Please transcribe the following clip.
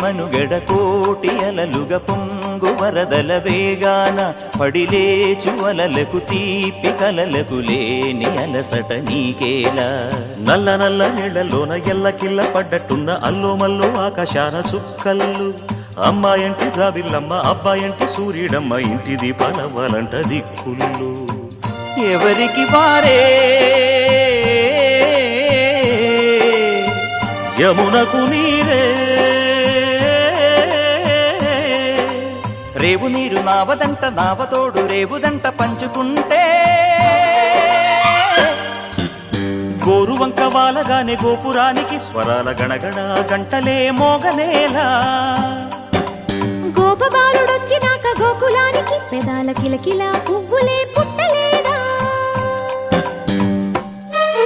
మనుగడ కోటి అలలుగ పొంగు వరదల వేగాన పడిలేచు అలలకు తీపి కలలకు లేని అలసట నీకేలా నల్ల నల్ల నీళ్లలోన ఎల్లకిల్ల పడ్డట్టున్న అల్లో మల్లో ఆకాశాన చుక్కల్లు అమ్మాయంటి జాబిల్లమ్మ అబ్బాయంటి సూర్యుడమ్మ ఇంటి దీపాలవ్వాలంట దిక్కుళ్ళు ఎవరికి వారే యమునకు నీరే రేవు నీరు నావదంట నావతోడు రేవుదంట పంచుకుంటే గోరువంక వాలగానే గోపురానికి స్వరాల గణగణ గంటలే మోగనేలా గోపబాలుడొచ్చినాక గోకులానికి పెదాల కిలకిలా పువ్వులే పుట్ట